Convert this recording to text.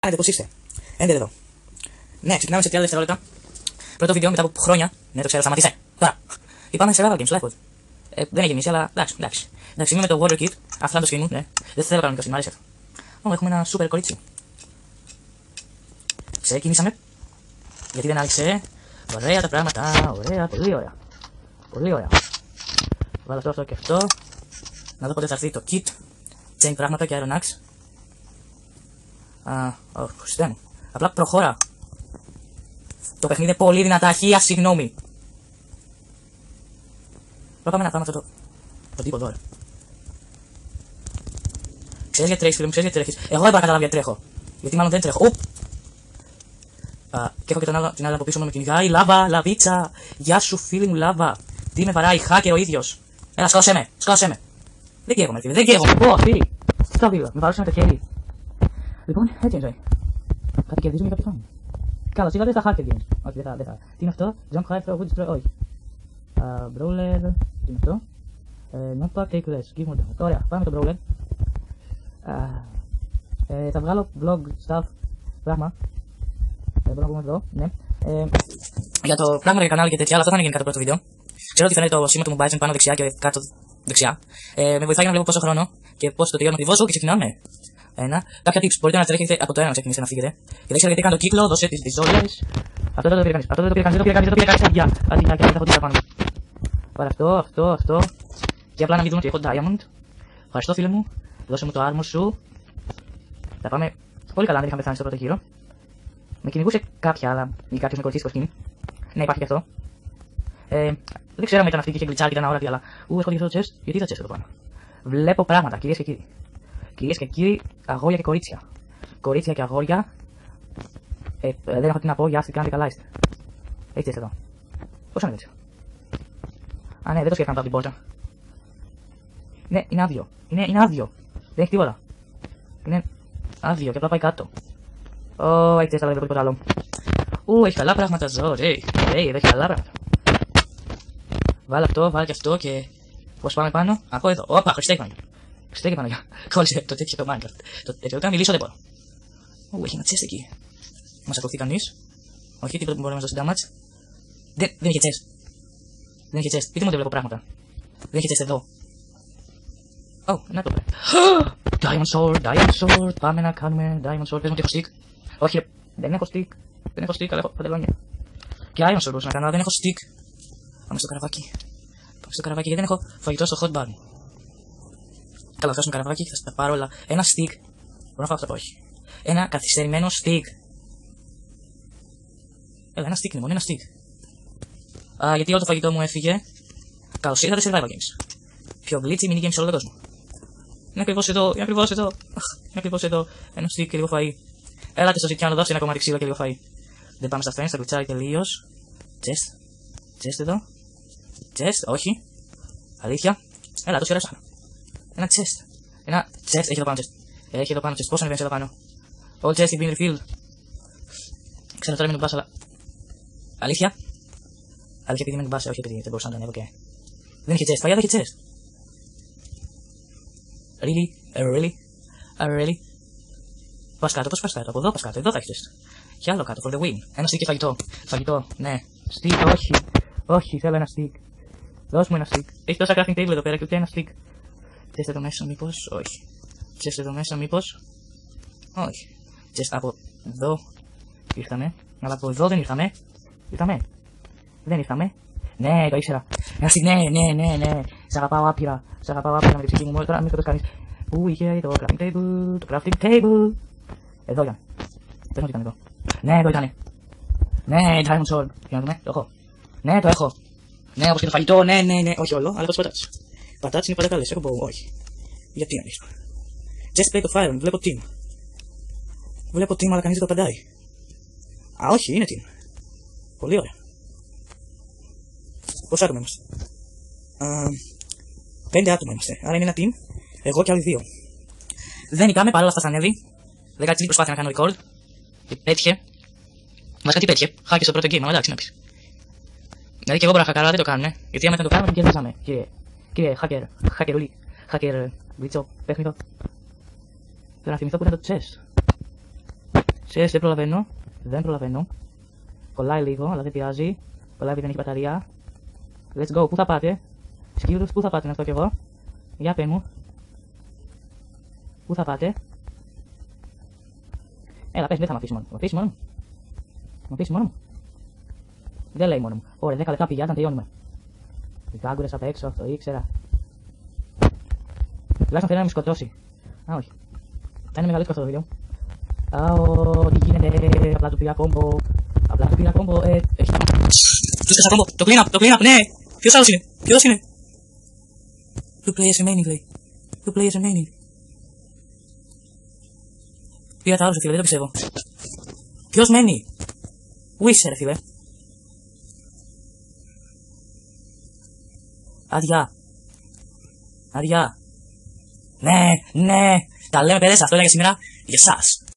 κάνετε, πώς είστε? Έντε εδώ. Ναι, ξεκινάμε σε 30 δευτερόλεπτα. Πρώτο βίντεο μετά από χρόνια. Ναι, το ξέρω, σταματήσε. Τώρα. Είπαμε σε Rival Games, Lifeboat. Δεν έχει μισή, αλλά εντάξει. Εντάξει, είμαι με το Warrior Kit. Αυτό είναι το skin μου, ναι. Δεν θέλω κανονικό skin, μου αρέσει αυτό. Έχουμε ένα super κορίτσι. Ξεκινήσαμε. Γιατί δεν άρχισε. Ωραία τα πράγματα. Ωραία, πολύ ωραία. Πολύ ωραία. Βάλω αυτό και αυτό. Να δω πότε θα έρθει το kit. Chain πράγματα και Iron Axe. Χριστέ μου. Απλά προχώρα. Το παιχνίδι είναι πολύ δυνατά. Χίλια συγγνώμη. Πάμε να πάμε αυτό το τύπο τώρα. Ξέρεις γιατί τρέχεις, φίλε μου, ξέρεις γιατί τρέχεις. Εγώ δεν μπορώ να καταλάβω γιατί τρέχω. Γιατί μάλλον δεν τρέχω. Και έχω και την άλλη από πίσω μου με κυνηγάει. Λάβα, λαβίτσα. Γεια σου, φίλη μου, λάβα. Τι με βαράει, hacker ο ίδιος. Έλα, σκότωσέ με, σκότωσέ με. Δεν καίγομαι, φίλε, δεν καίγομαι. Πω, φίλοι. Τι το βίντεο, με βαρούσε με το χέρι. Λοιπόν, έτσι είναι η ζωή. Κάτι κερδίζουμε και κάτι φάμε. Καλώς ήρθατε στα hacker games. Όχι, δεν θα. Τι είναι αυτό? Jump high, throw, wood, destroy, όχι. Brawler. Τι είναι αυτό? Not back, take less. Give more damage. Ωραία, πάμε το Brawler. Θα βγάλω vlog stuff. Πράγμα. Μπορούμε να πούμε εδώ, ναι. Για το πράγμα για κανάλι και τέτοια, αλλά αυτό θα είναι γενικά το πρώτο βίντεο. Ξέρω ότι φαίνεται το σήμα του mobile πάνω δεξιά και κάτω δεξιά. Με βοηθάει να βλέπω πόσο χρόνο και πώς το τελειώνω ακριβώς. Και ξεκινάμε. Κάποια tips. Μπορείτε να τρέχετε από το ένα να ξεκινήσετε να φύγετε. Και δεν ξέρω γιατί κάνω το κύκλο, δώσε τις ζώνες. Αυτό δεν το πήρε κανείς. Αυτό δεν το πήρε κανείς. Δεν το πήρε κανείς. Αδειά. Αδειά και τα φωτιά πάνω. Πάρε αυτό. Και απλά να μην δούμε ότι έχω diamond. Ευχαριστώ, φίλε μου. Δώσε μου το armor σου. Θα πάμε πολύ καλά αν δεν είχαμε πεθάνει στο πρώτο γύρο. Με κυνηγούσε κάποια άλλα ή κάποιος με κορτσίσει κοσκίνη. Ναι, υπάρχει και αυτό. Δεν ξέρω αν ήταν αυτή και είχε γκλιτσάρει και ήταν αόρατη, αλλά. Έχω δει αυτό το chest. Γιατί θα chest εδώ πάνω. Βλέπω πράγματα, κυρίες και κύριοι. Κυρίες και κύριοι, αγόρια και κορίτσια. Κορίτσια και αγόρια. Δεν έχω τι να πω, γεια σας, κάνετε καλά είστε. Έτσι είστε εδώ. Πώς είναι έτσι? Ναι, δεν το σκέφτομαι από την πόρτα. Ναι, είναι άδειο. Είναι άδειο. Δεν έχει τίποτα. Είναι άδειο και απλά πάει κάτω. Έτσι έσταλα, δεν βλέπω τίποτα άλλο. Έχει καλά πράγματα ζω, εδώ έχει καλά πράγματα. Βάλε αυτό, βάλε και αυτό και. Πώς πάμε πάνω? Από εδώ. Όπα, Χριστέ και Παναγιά. Χριστέ και Παναγιά. Κόλλησε το τέτοιο το Minecraft. Το τέτοιο. Όταν μιλήσω δεν μπορώ. Έχει ένα chest εκεί. Μας ακολουθεί κανείς? Όχι, τίποτα που μπορεί να μας δώσει damage. Δεν είχε chest. Δεν είχε chest. Πείτε μου ότι βλέπω πράγματα. Δεν είχε chest εδώ. Να το βρε. Diamond sword. Πάμε να κάνουμε diamond sword. Πες μου ότι έχω stick. Όχι, δεν έχω stick. Δεν έχω stick, αλλά έχω παντελόνια. Και iron sword μπορούσα να κάνω, αλλά δεν έχω stick. Πάμε στο καραβάκι. Γιατί δεν έχω φαγητό στο hot bar. Καλά, θα φτάσουμε καραβάκι και θα τα πάρω όλα. Ένα stick. Μπορώ να φάω αυτό, όχι. Ένα καθυστερημένο stick. Έλα, ένα stick είναι μόνο, ένα stick. Γιατί όλο το φαγητό μου έφυγε. Καλώς ήρθατε σε Rival Games. Πιο glitchy mini games σε όλο τον κόσμο. Είναι ακριβώς εδώ. Ένα stick και λίγο φαΐ. Έλατε στο ζητιάνο, δώσε ένα κομμάτι ξύλο και λίγο φαΐ. Δεν πάμε στα φρένες, θα γλιτσάρει τελείως. Chest εδώ. Chest, όχι. Αλήθεια. Έλα, τόση ώρα ψάχνω. Ένα chest. Έχει εδώ πάνω chest. Πώς ανεβαίνεις εδώ πάνω? All chest have been refilled. Ξέρω τώρα μην τον πας, αλλά. Αλήθεια επειδή με τον πας, όχι επειδή δεν μπορούσα να τον ανέβω και. Δεν είχε chest, παλιά δεν είχε chest. Really? Πας κάτω, από εδώ πας κάτω, εδώ θα έχει chest. Κι άλλο κάτω, for the win. Ένα stick και φαγητό, ναι. Stick, όχι, θέλω ένα stick. Δώσ' μου ένα stick. Έχει τόσα crafting table εδώ πέρα και ούτε ένα stick. Chest εδώ μέσα μήπως? Όχι. Chest εδώ μέσα μήπως? Όχι. Chest από εδώ ήρθαμε. Αλλά από εδώ δεν ήρθαμε. Δεν ήρθαμε. Ναι, το ήξερα. Ένα stick, ναι. Σ' αγαπάω άπειρα με την ψυχή μου. Τώρα μην σκοτώσει κανείς. Πού είχε το crafting table. Εδώ ήταν. Πες μου τι ήταν εδώ. Ναι, εδώ ήτανε. Ναι, diamond sword. Για να δούμε, το έχω. Ναι, το έχω. Ναι, όπως και το φαγητό, ναι. Όχι όλο, αλλά τις πατάτες. Πατάτες είναι πάντα καλές, έχω πω, όχι. Γιατί να ανοίξω. Just play το fire, βλέπω team, αλλά κανείς δεν το απαντάει. Όχι, είναι team. Πολύ ωραία. Πόσα άτομα είμαστε? 5 άτομα είμαστε, άρα είναι ένα team. Εγώ και άλλοι 2. Δεν νικάμε, παρόλα αυτά θα ανέβει. Δεν κάτι προσπάθεια να κάνω record. Πέτυχε. Βασικά τι πέτυχε. Χάκε στο πρώτο game, αλλά εντάξει να πεις. Δηλαδή και εγώ μπορώ να χακαρώ, δεν το κάνουνε. Γιατί άμα δεν το κάνουμε, κερδίσαμε. Κύριε χακερούλη, χακερ γλίτσο, παιχνίδο. Θέλω να θυμηθώ που ήταν το chest. Ξέρεις, δεν προλαβαίνω. Δεν προλαβαίνω. Κολλάει λίγο, αλλά δεν πειράζει. Κολλάει, δεν έχει μπαταρία. Let's go, πού θα πάτε? Σκύλους, πού θα πάτε, να αυτό κι εγώ? Για πέ μου. Πού θα πάτε? Έλα, πες, δεν θα μ' αφήσει μόνο. Μ' αφήσει μόνο μου. Μ' αφήσει μόνο μου. Δεν λέει μόνο μου. Ωραία, 10 λεπτά πηγάζαν, τελειώνουμε. Οι κάγκουρες απ' έξω, το ήξερα. Τουλάχιστον θέλει να με σκοτώσει. Α, όχι. Θα είναι μεγαλύτερο αυτό το βίντεο. Αω, τι γίνεται, απλά του πήρα κόμπο. Απλά του πήρα κόμπο, έχει τα μάτια. Του σκάσα κόμπο, το clean up, ναι. Ποιος άλλος είναι, ποιος είναι? Two players remaining, λέει. Two players remaining. Πήρα τα άλλους, φίλε, δεν το πιστεύω. Ποιος μένει? Πού είσαι, ρε φίλε? Αδειά. Αδειά. Ναι, ναι. Τα λέμε, παιδες, αυτό είναι για σήμερα. Για σας.